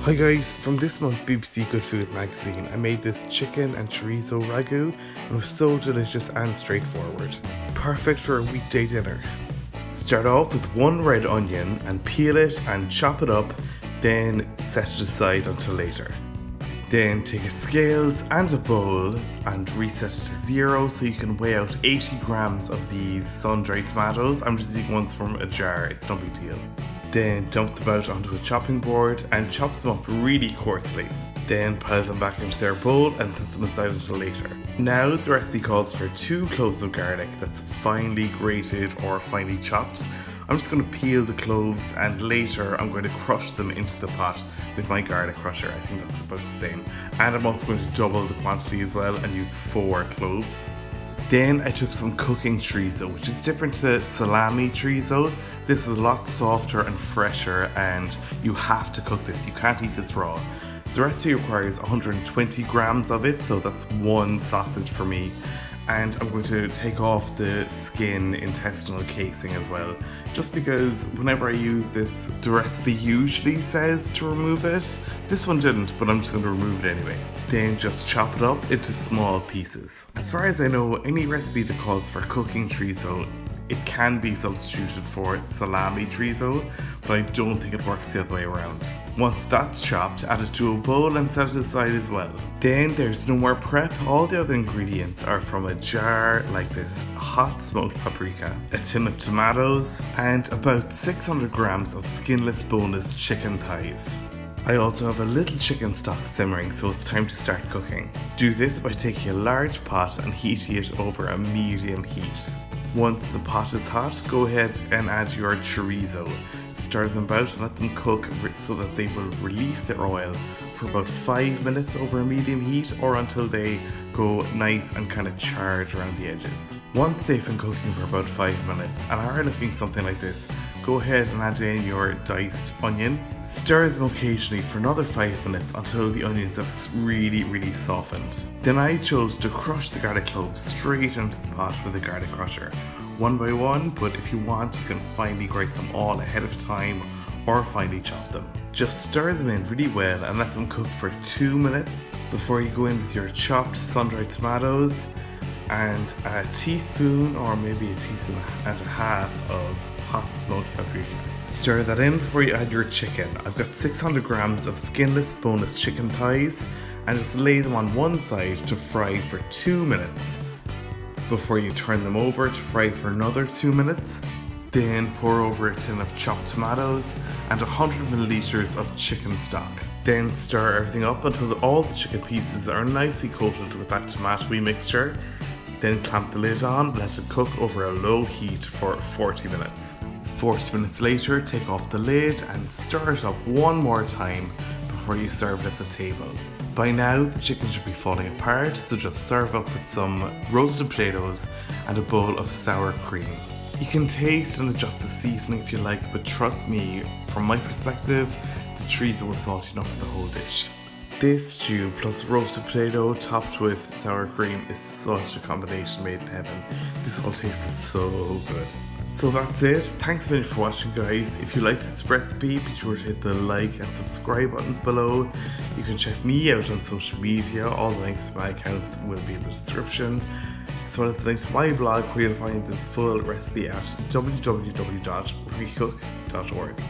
Hi guys, from this month's BBC Good Food magazine, I made this chicken and chorizo ragu and it was so delicious and straightforward. Perfect for a weekday dinner. Start off with one red onion and peel it and chop it up, then set it aside until later. Then take a scales and a bowl and reset it to 0 so you can weigh out 80 grams of these sun-dried tomatoes. I'm just using ones from a jar, it's no big deal. Then dump them out onto a chopping board and chop them up really coarsely. Then pile them back into their bowl and set them aside until later. Now the recipe calls for 2 cloves of garlic that's finely grated or finely chopped. I'm just going to peel the cloves and later I'm going to crush them into the pot with my garlic crusher. I think that's about the same. And I'm also going to double the quantity as well and use 4 cloves. Then I took some cooking chorizo, which is different to salami chorizo. This is a lot softer and fresher and you have to cook this. You can't eat this raw. The recipe requires 120 grams of it, so that's 1 sausage for me. And I'm going to take off the skin intestinal casing as well, just because whenever I use this, the recipe usually says to remove it. This one didn't, but I'm just going to remove it anyway. Then just chop it up into small pieces. As far as I know, any recipe that calls for cooking chorizo, it can be substituted for salami chorizo, but I don't think it works the other way around. Once that's chopped, add it to a bowl and set it aside as well. Then there's no more prep. All the other ingredients are from a jar like this: hot smoked paprika, a tin of tomatoes, and about 600 grams of skinless boneless chicken thighs. I also have a little chicken stock simmering, so it's time to start cooking. Do this by taking a large pot and heating it over a medium heat. Once the pot is hot, go ahead and add your chorizo. Stir them about and let them cook so that they will release their oil for about 5 minutes over a medium heat, or until they go nice and kind of charred around the edges. Once they've been cooking for about 5 minutes and are looking something like this, go ahead and add in your diced onion. Stir them occasionally for another 5 minutes until the onions have really softened. Then I chose to crush the garlic cloves straight into the pot with a garlic crusher, one by one, but if you want you can finely grate them all ahead of time or finely chop them. Just stir them in really well and let them cook for 2 minutes before you go in with your chopped sun-dried tomatoes and a teaspoon or maybe a teaspoon and a half of hot smoked paprika. Stir that in before you add your chicken. I've got 600 grams of skinless boneless chicken thighs and just lay them on one side to fry for 2 minutes before you turn them over to fry for another 2 minutes. Then pour over a tin of chopped tomatoes and 100 milliliters of chicken stock. Then stir everything up until all the chicken pieces are nicely coated with that tomatoey mixture. Then clamp the lid on, let it cook over a low heat for 40 minutes. 40 minutes later, take off the lid and stir it up one more time before you serve it at the table. By now, the chicken should be falling apart, so just serve up with some roasted potatoes and a bowl of sour cream. You can taste and adjust the seasoning if you like, but trust me, from my perspective, the chorizo was salty enough for the whole dish. This stew plus roasted potato topped with sour cream is such a combination made in heaven. This all tasted so good. So that's it. Thanks a million for watching, guys. If you liked this recipe, be sure to hit the like and subscribe buttons below. You can check me out on social media. All the links to my accounts will be in the description, as well as the link to my blog where you'll find this full recipe at www.recook.org.